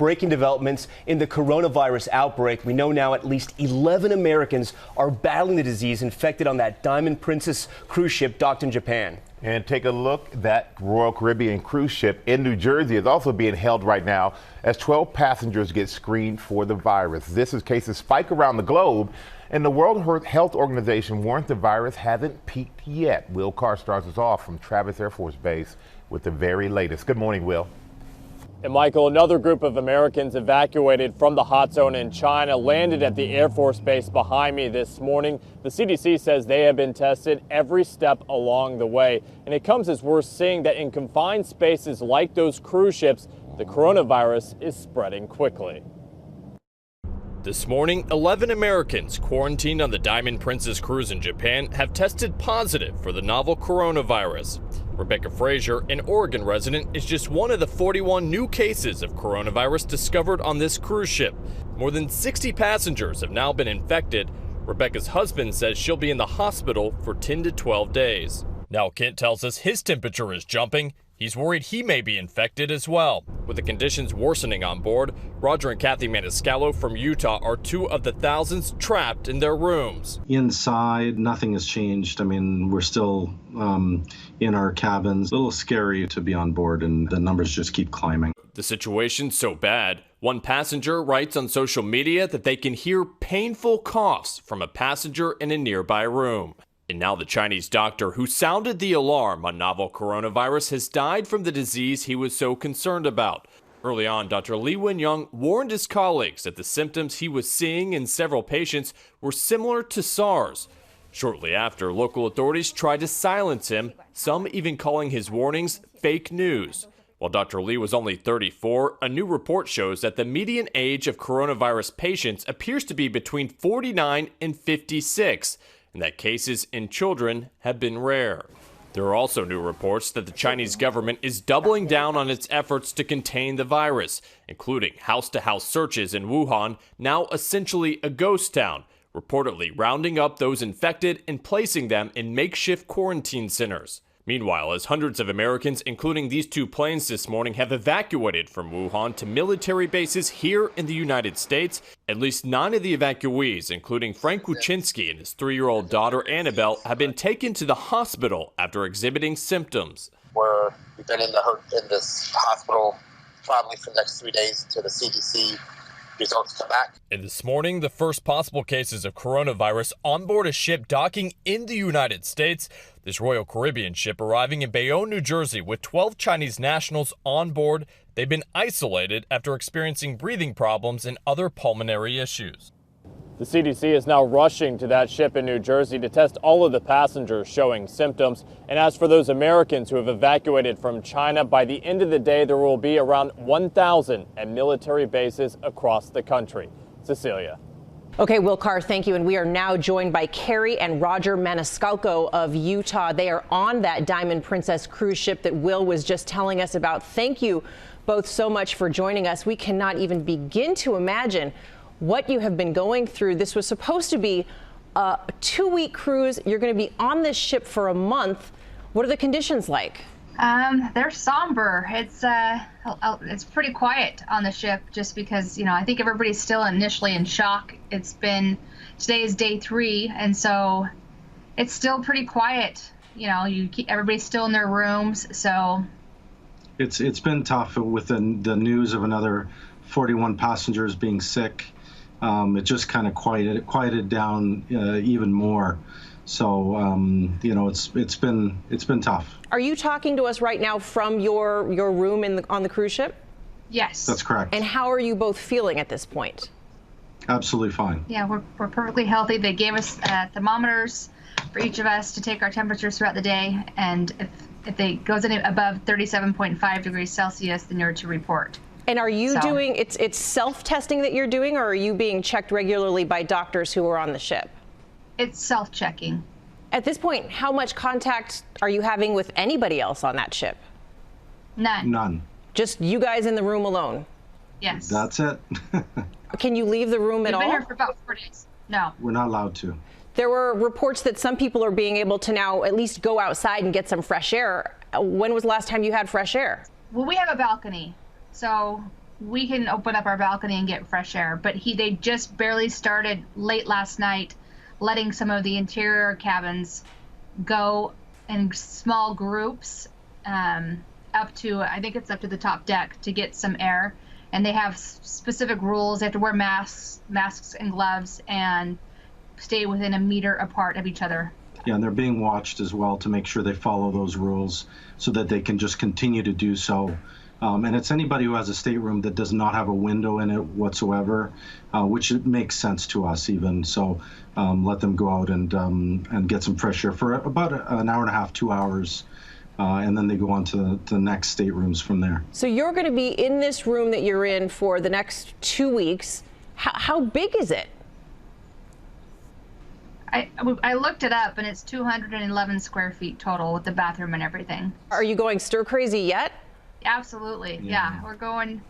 breaking developments in the coronavirus outbreak. We know now at least 11 Americans are battling the disease infected on that Diamond Princess cruise ship docked in Japan. And take a look, that Royal Caribbean cruise ship in New Jersey is also being held right now as 12 passengers get screened for the virus. This is cases spike around the globe, and the World Health Organization warns the virus hasn't peaked yet. Will Carr starts us off from Travis Air Force Base with the very latest. Good morning, Will. And Michael, another group of Americans evacuated from the hot zone in China landed at the Air Force Base behind me this morning. The CDC says they have been tested every step along the way. And it comes as we're seeing that in confined spaces like those cruise ships, the coronavirus is spreading quickly. This morning, 11 Americans quarantined on the Diamond Princess cruise in Japan have tested positive for the novel coronavirus. Rebecca Frazier, an Oregon resident, is just one of the 41 new cases of coronavirus discovered on this cruise ship. More than 60 passengers have now been infected. Rebecca's husband says she'll be in the hospital for 10 to 12 days. Now Kent tells us his temperature is jumping. He's worried he may be infected as well. With the conditions worsening on board, Roger and Kathy Maniscalco from Utah are two of the thousands trapped in their rooms. Inside, nothing has changed. I mean, we're still in our cabins. A little scary to be on board, and the numbers just keep climbing. The situation's so bad, one passenger writes on social media that they can hear painful coughs from a passenger in a nearby room. And now the Chinese doctor who sounded the alarm on novel coronavirus has died from the disease he was so concerned about. Early on, Dr. Wenliang warned his colleagues that the symptoms he was seeing in several patients were similar to SARS. Shortly after, local authorities tried to silence him, some even calling his warnings fake news. While Dr. Li was only 34, a new report shows that the median age of coronavirus patients appears to be between 49 and 56. And that cases in children have been rare. There are also new reports that the Chinese government is doubling down on its efforts to contain the virus, including house-to-house searches in Wuhan, now essentially a ghost town, reportedly rounding up those infected and placing them in makeshift quarantine centers. Meanwhile, as hundreds of Americans, including these two planes this morning, have evacuated from Wuhan to military bases here in the United States, at least 9 of the evacuees, including Frank Wuczynski and his 3-year-old daughter Annabelle, have been taken to the hospital after exhibiting symptoms. We've been in this hospital probably for the next 3 days until the CDC results come back. And this morning, the first possible cases of coronavirus on board a ship docking in the United States. This Royal Caribbean ship arriving in Bayonne, New Jersey with 12 Chinese nationals on board. They've been isolated after experiencing breathing problems and other pulmonary issues. The CDC is now rushing to that ship in New Jersey to test all of the passengers showing symptoms. And as for those Americans who have evacuated from China, by the end of the day, there will be around 1,000 at military bases across the country. Cecilia. Okay, Will Carr, thank you. And we are now joined by Carrie and Roger Maniscalco of Utah. They are on that Diamond Princess cruise ship that Will was just telling us about. Thank you both so much for joining us. We cannot even begin to imagine what you have been going through. This was supposed to be a 2-week cruise. You're going to be on this ship for a month. What are the conditions like? They're somber. It's pretty quiet on the ship just because, I think everybody's still initially in shock. Today is day 3, and so it's still pretty quiet. Everybody's still in their rooms, so. It's been tough with the news of another 41 passengers being sick. It just kind of quieted down even more. So, it's been tough. Are you talking to us right now from your room on the cruise ship? Yes. That's correct. And how are you both feeling at this point? Absolutely fine. Yeah, we're perfectly healthy. They gave us thermometers for each of us to take our temperatures throughout the day. And if it goes any above 37.5 degrees Celsius, then you're to report. And are you doing, it's self-testing that you're doing, or are you being checked regularly by doctors who are on the ship? It's self-checking. At this point, how much contact are you having with anybody else on that ship? None. Just you guys in the room alone? Yes. That's it. Can you leave the room at all? We've been here for about 4 days. No. We're not allowed to. There were reports that some people are being able to now at least go outside and get some fresh air. When was the last time you had fresh air? Well, we have a balcony, so we can open up our balcony and get fresh air. But they just barely started late last night, letting some of the interior cabins go in small groups up to, I think it's up to the top deck to get some air. And they have specific rules. They have to wear masks and gloves, and stay within a meter apart of each other. Yeah, and they're being watched as well to make sure they follow those rules so that they can just continue to do so. And it's anybody who has a stateroom that does not have a window in it whatsoever, which makes sense to us even. So let them go out and get some fresh air for about an hour and a half, 2 hours. And then they go on to the next staterooms from there. So you're going to be in this room that you're in for the next 2 weeks. How big is it? I looked it up, and it's 211 square feet total with the bathroom and everything. Are you going stir crazy yet? Absolutely, yeah. We're going.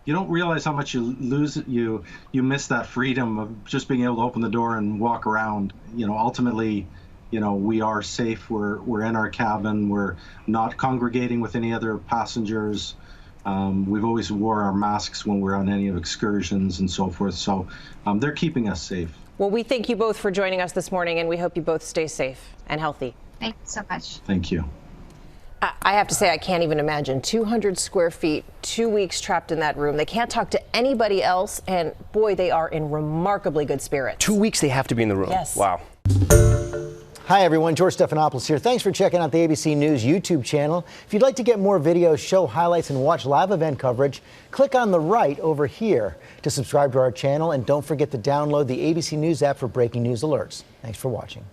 You don't realize how much you lose. You miss that freedom of just being able to open the door and walk around. Ultimately, we are safe. We're in our cabin. We're not congregating with any other passengers. We've always wore our masks when we're on any excursions and so forth. So they're keeping us safe. Well, we thank you both for joining us this morning, and we hope you both stay safe and healthy. Thank you so much. Thank you. I have to say, I can't even imagine 200 square feet, 2 weeks trapped in that room. They can't talk to anybody else, and boy, they are in remarkably good spirits. 2 weeks they have to be in the room. Yes. Wow. Hi, everyone. George Stephanopoulos here. Thanks for checking out the ABC News YouTube channel. If you'd like to get more videos, show highlights, and watch live event coverage, click on the right over here to subscribe to our channel. And don't forget to download the ABC News app for breaking news alerts. Thanks for watching.